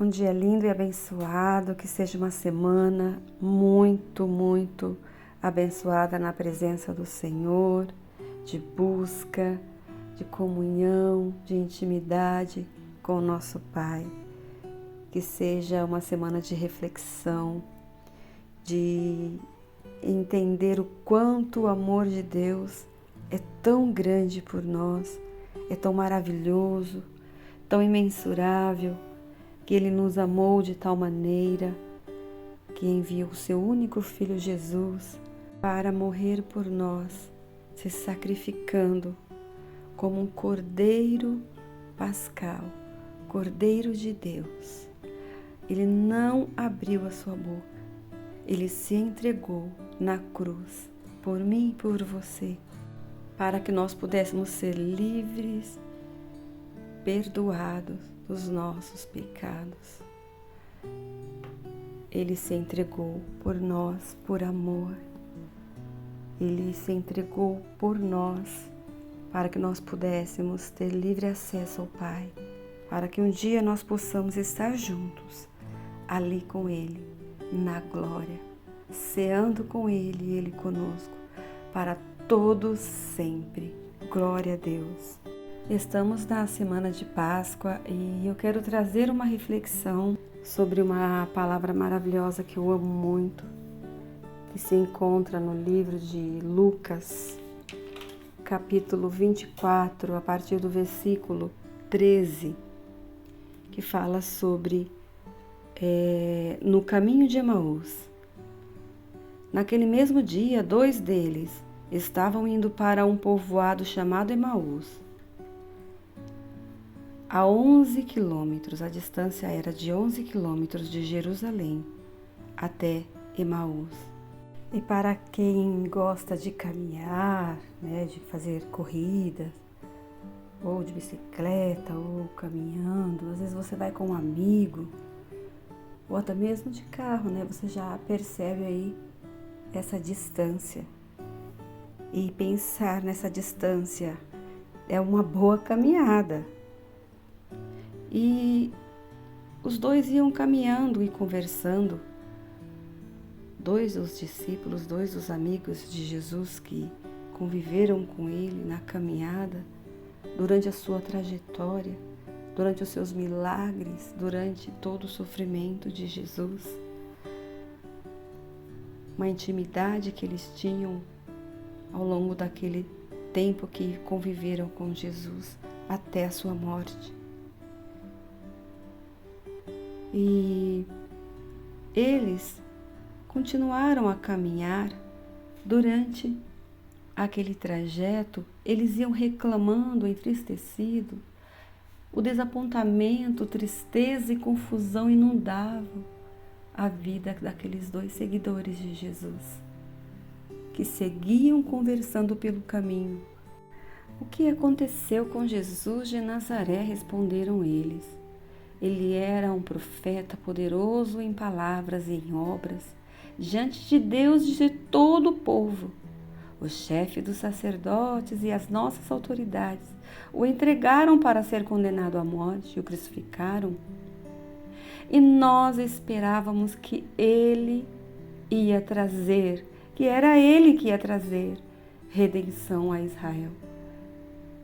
Um dia lindo e abençoado, que seja uma semana muito abençoada na presença do Senhor, de busca, de comunhão, de intimidade com o nosso Pai. Que seja uma semana de reflexão, de entender o quanto o amor de Deus é tão grande por nós, é tão maravilhoso, tão imensurável, que Ele nos amou de tal maneira que enviou o seu único Filho Jesus para morrer por nós, se sacrificando como um cordeiro pascal, cordeiro de Deus. Ele não abriu a sua boca, Ele se entregou na cruz por mim e por você, para que nós pudéssemos ser livres, perdoados dos nossos pecados. Ele se entregou por nós, por amor. Ele se entregou por nós, para que nós pudéssemos ter livre acesso ao Pai, para que um dia nós possamos estar juntos, ali com Ele, na glória, ceando com Ele e Ele conosco, para todos sempre. Glória a Deus. Estamos na semana de Páscoa e eu quero trazer uma reflexão sobre uma palavra maravilhosa que eu amo muito, que se encontra no livro de Lucas, capítulo 24, a partir do versículo 13, que fala sobre no caminho de Emaús. Naquele mesmo dia, 2 deles estavam indo para um povoado chamado Emaús. A 11 quilômetros, a distância era de 11 quilômetros de Jerusalém até Emaús. E para quem gosta de caminhar, de fazer corridas, ou de bicicleta, ou caminhando, às vezes você vai com um amigo, ou até mesmo de carro, você já percebe aí essa distância. E pensar nessa distância é uma boa caminhada. E os 2 iam caminhando e conversando. 2 dos discípulos, 2 dos amigos de Jesus que conviveram com ele na caminhada, durante a sua trajetória, durante os seus milagres, durante todo o sofrimento de Jesus. Uma intimidade que eles tinham ao longo daquele tempo que conviveram com Jesus até a sua morte. E eles continuaram a caminhar. Durante aquele trajeto, eles iam reclamando, entristecidos. O desapontamento, tristeza e confusão inundavam a vida daqueles 2 seguidores de Jesus, que seguiam conversando pelo caminho. O que aconteceu com Jesus de Nazaré? Responderam eles. Ele era um profeta poderoso em palavras e em obras, diante de Deus e de todo o povo. O chefe dos sacerdotes e as nossas autoridades o entregaram para ser condenado à morte e o crucificaram. E nós esperávamos que ele ia trazer, que era ele que ia trazer redenção a Israel.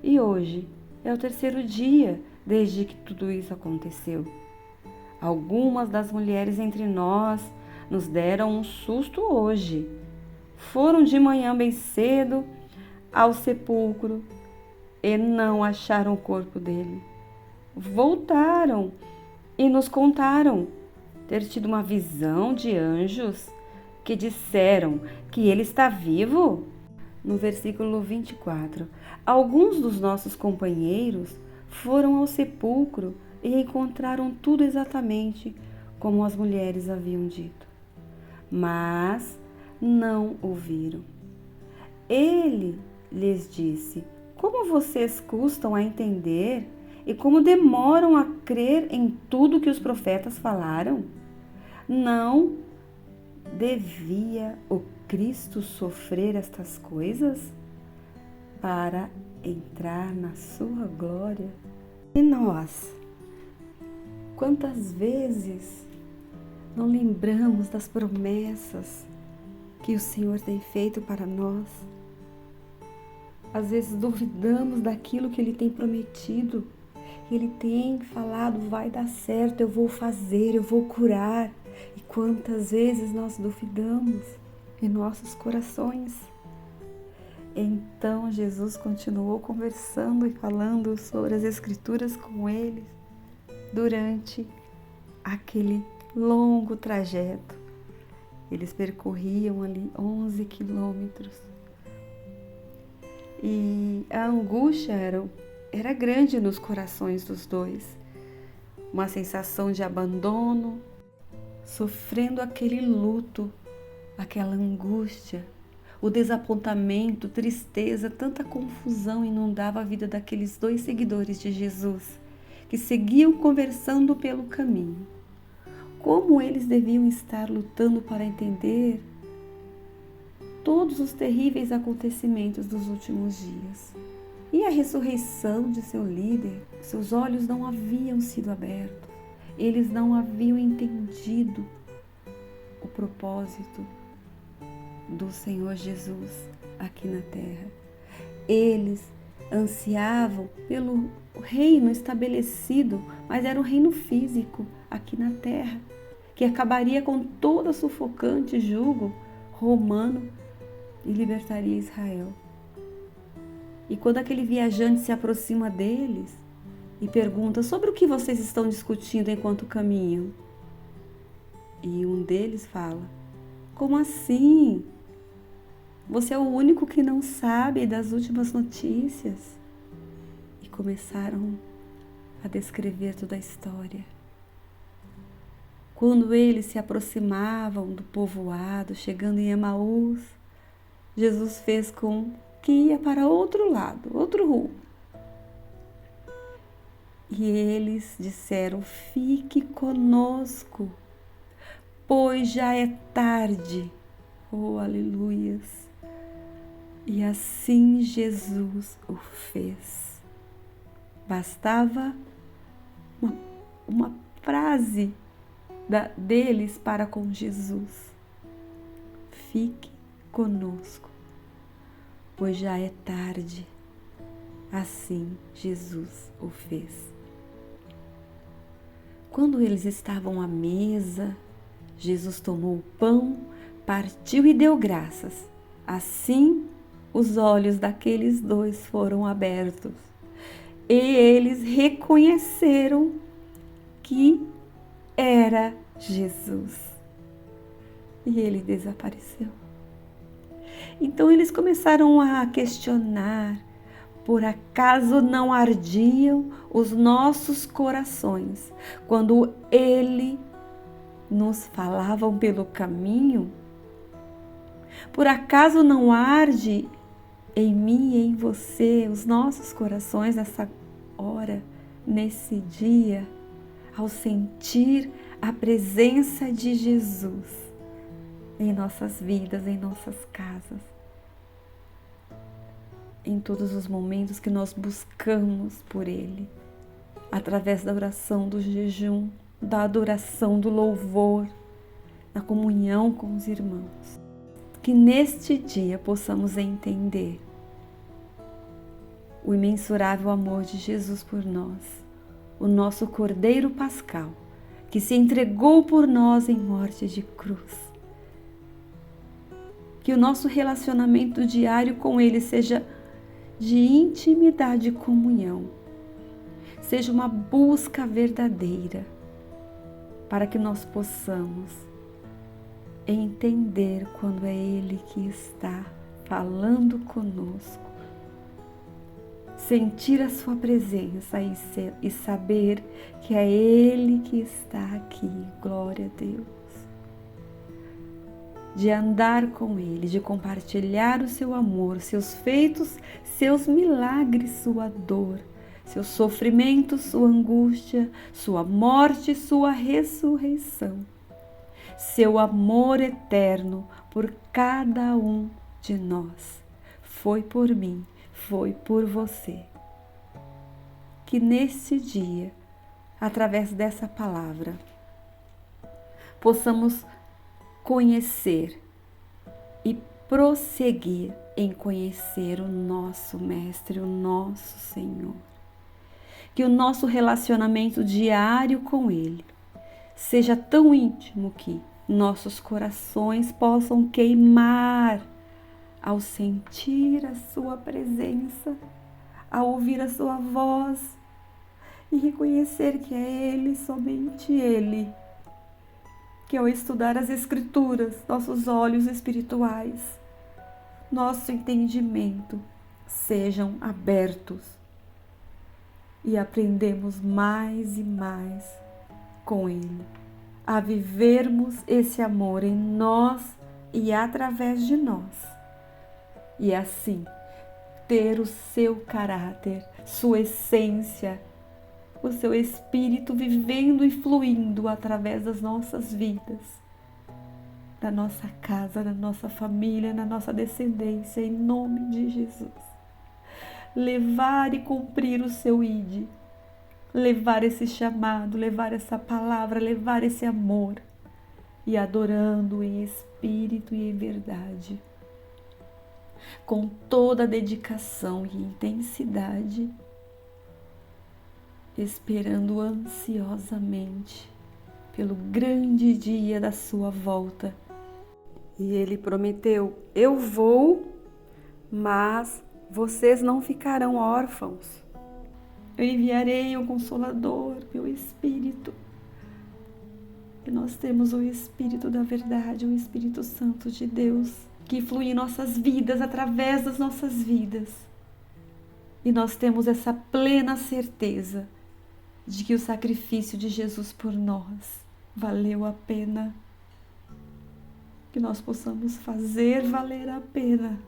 E hoje é o 3º dia desde que tudo isso aconteceu. Algumas das mulheres entre nós nos deram um susto hoje. Foram de manhã bem cedo ao sepulcro e não acharam o corpo dele. Voltaram e nos contaram ter tido uma visão de anjos que disseram que ele está vivo. No versículo 24, alguns dos nossos companheiros foram ao sepulcro e encontraram tudo exatamente como as mulheres haviam dito, mas não o viram. Ele lhes disse: como vocês custam a entender e como demoram a crer em tudo que os profetas falaram? Não devia o Cristo sofrer estas coisas para entrar na sua glória? E nós Quantas vezes não lembramos das promessas que o Senhor tem feito para nós? Às vezes duvidamos daquilo que Ele tem prometido. Ele tem falado, vai dar certo, eu vou fazer, eu vou curar. E quantas vezes nós duvidamos em nossos corações? Então Jesus continuou conversando e falando sobre as Escrituras com eles durante aquele longo trajeto. Eles percorriam ali 11 quilômetros. E a angústia era grande nos corações dos dois. Uma sensação de abandono, sofrendo aquele luto, aquela angústia, o desapontamento, tristeza, tanta confusão inundava a vida daqueles dois seguidores de Jesus, que seguiam conversando pelo caminho. Como eles deviam estar lutando para entender todos os terríveis acontecimentos dos últimos dias. E a ressurreição de seu líder, seus olhos não haviam sido abertos, eles não haviam entendido o propósito do Senhor Jesus aqui na terra. Eles ansiavam pelo reino estabelecido, mas era um reino físico aqui na terra, que acabaria com todo o sufocante jugo romano e libertaria Israel. E quando aquele viajante se aproxima deles e pergunta sobre o que vocês estão discutindo enquanto caminham, e um deles fala: como assim? Você é o único que não sabe das últimas notícias. E começaram a descrever toda a história. Quando eles se aproximavam do povoado, chegando em Emaús, Jesus fez com que ia para outro lado, outro rumo. E eles disseram: fique conosco, pois já é tarde. Oh, aleluias! E assim Jesus o fez. Bastava uma frase deles para com Jesus: fique conosco, pois já é tarde. Assim Jesus o fez. Quando eles estavam à mesa, Jesus tomou o pão, partiu e deu graças. Assim, os olhos daqueles dois foram abertos e eles reconheceram que era Jesus. E ele desapareceu. Então eles começaram a questionar: por acaso não ardiam os nossos corações quando ele nos falavam pelo caminho? Por acaso não arde em mim e em você os nossos corações nessa hora, nesse dia, ao sentir a presença de Jesus em nossas vidas, em nossas casas, em todos os momentos que nós buscamos por Ele, através da oração, do jejum, da adoração, do louvor, da comunhão com os irmãos. Que neste dia possamos entender o imensurável amor de Jesus por nós, o nosso Cordeiro Pascal, que se entregou por nós em morte de cruz. Que o nosso relacionamento diário com Ele seja de intimidade e comunhão, seja uma busca verdadeira, para que nós possamos entender quando é Ele que está falando conosco, sentir a sua presença e saber que é Ele que está aqui. Glória a Deus. De andar com Ele, de compartilhar o seu amor, seus feitos, seus milagres, sua dor, seu sofrimento, sua angústia, sua morte, sua ressurreição, seu amor eterno por cada um de nós. Foi por mim, foi por você. Que nesse dia através dessa palavra, possamos conhecer e prosseguir em conhecer o nosso Mestre, o nosso Senhor. Que o nosso relacionamento diário com Ele seja tão íntimo que nossos corações possam queimar ao sentir a sua presença, ao ouvir a sua voz e reconhecer que é Ele, somente Ele, que ao estudar as Escrituras, nossos olhos espirituais, nosso entendimento sejam abertos e aprendemos mais e mais com Ele, a vivermos esse amor em nós e através de nós, e assim ter o seu caráter, sua essência, o seu Espírito vivendo e fluindo através das nossas vidas, da nossa casa, da nossa família, na nossa descendência, em nome de Jesus. Levar e cumprir o seu ID, levar esse chamado, levar essa palavra, levar esse amor e adorando em espírito e em verdade, com toda a dedicação e intensidade, esperando ansiosamente pelo grande dia da sua volta. E Ele prometeu: eu vou, mas vocês não ficarão órfãos. Eu enviarei o Consolador, meu Espírito. E nós temos o Espírito da verdade, o Espírito Santo de Deus, que flui em nossas vidas, através das nossas vidas. E nós temos essa plena certeza de que o sacrifício de Jesus por nós valeu a pena. Que nós possamos fazer valer a pena,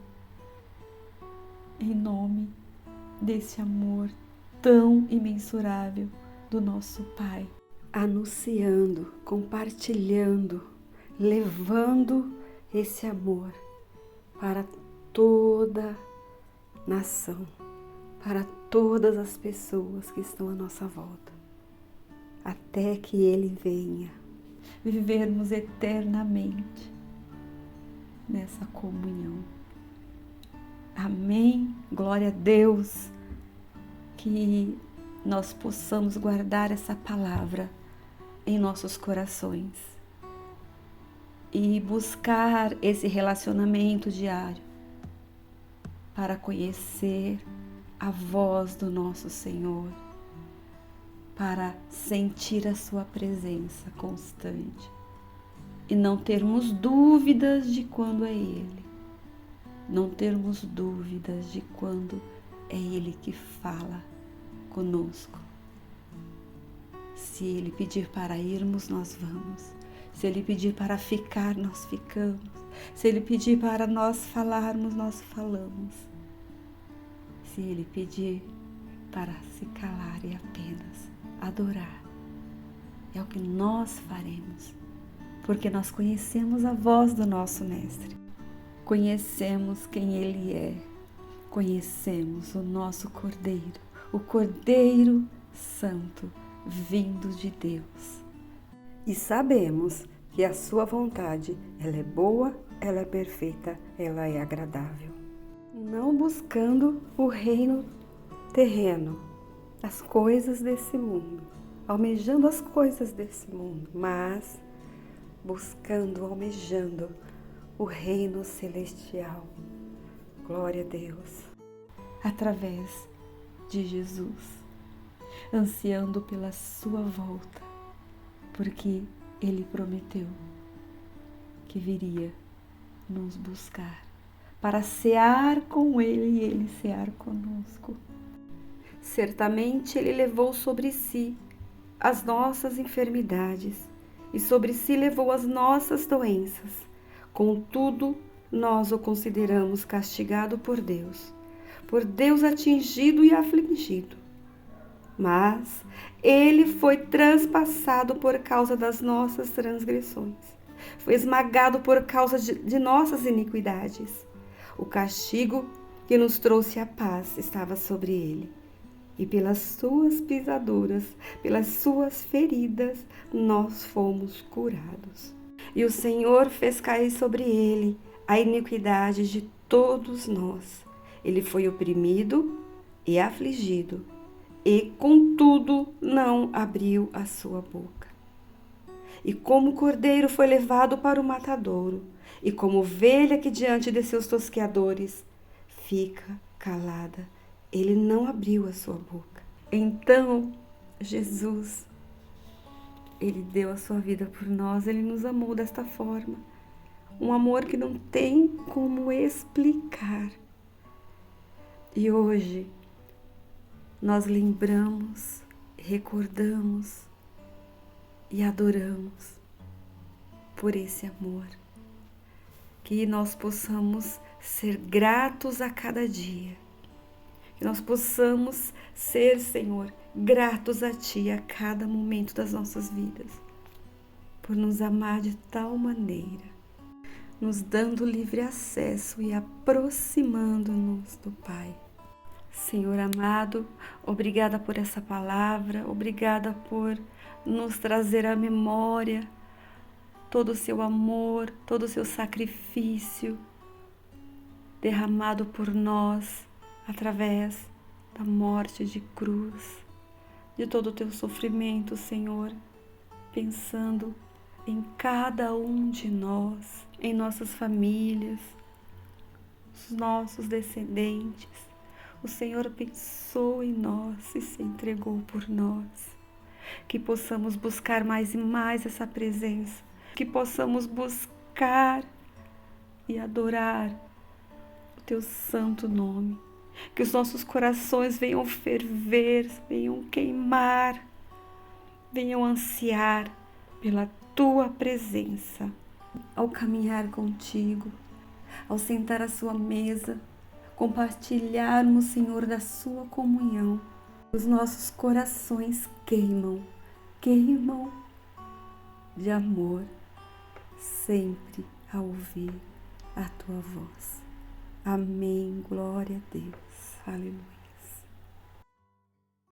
em nome desse amor tão imensurável do nosso Pai. Anunciando, compartilhando, levando esse amor para toda nação, para todas as pessoas que estão à nossa volta, até que Ele venha, vivermos eternamente nessa comunhão. Amém? Glória a Deus, que nós possamos guardar essa palavra em nossos corações e buscar esse relacionamento diário para conhecer a voz do nosso Senhor, para sentir a sua presença constante e não termos dúvidas de quando é Ele, não termos dúvidas de quando é Ele que fala conosco. Se Ele pedir para irmos, nós vamos. Se Ele pedir para ficar, nós ficamos. Se Ele pedir para nós falarmos, nós falamos. Se Ele pedir para se calar e apenas adorar, é o que nós faremos, porque nós conhecemos a voz do nosso Mestre, conhecemos quem Ele é, conhecemos o nosso Cordeiro, o Cordeiro Santo vindo de Deus. E sabemos que a sua vontade, ela é boa, ela é perfeita, ela é agradável. Não buscando o reino terreno, as coisas desse mundo, almejando as coisas desse mundo, mas buscando, almejando o reino celestial. Glória a Deus. Através de Jesus, ansiando pela sua volta, porque Ele prometeu que viria nos buscar para cear com Ele e Ele cear conosco. Certamente Ele levou sobre si as nossas enfermidades e sobre si levou as nossas doenças. Contudo, nós o consideramos castigado por Deus atingido e afligido. Mas Ele foi transpassado por causa das nossas transgressões, foi esmagado por causa de nossas iniquidades. O castigo que nos trouxe a paz estava sobre Ele, e pelas suas pisaduras, pelas suas feridas, nós fomos curados. E o Senhor fez cair sobre ele a iniquidade de todos nós. Ele foi oprimido e afligido, e contudo não abriu a sua boca. E como o cordeiro foi levado para o matadouro, e como ovelha que diante de seus tosqueadores fica calada, ele não abriu a sua boca. Então, Jesus, ele deu a sua vida por nós, ele nos amou desta forma. Um amor que não tem como explicar. E hoje, nós lembramos, recordamos e adoramos por esse amor. Que nós possamos ser gratos a cada dia. Que nós possamos ser, Senhor, gratos a Ti a cada momento das nossas vidas. Por nos amar de tal maneira, nos dando livre acesso e aproximando-nos do Pai. Senhor amado, obrigada por essa palavra, obrigada por nos trazer à memória todo o seu amor, todo o seu sacrifício derramado por nós através da morte de cruz, de todo o teu sofrimento, Senhor, pensando em cada um de nós, em nossas famílias, os nossos descendentes. O Senhor pensou em nós e se entregou por nós. Que possamos buscar mais e mais essa presença, que possamos buscar e adorar o teu santo nome. Que os nossos corações venham ferver, venham queimar, venham ansiar pela tua presença. Ao caminhar contigo, ao sentar à sua mesa, compartilharmos, Senhor, da sua comunhão, os nossos corações queimam de amor, sempre a ouvir a tua voz. Amém. Glória a Deus. Aleluia.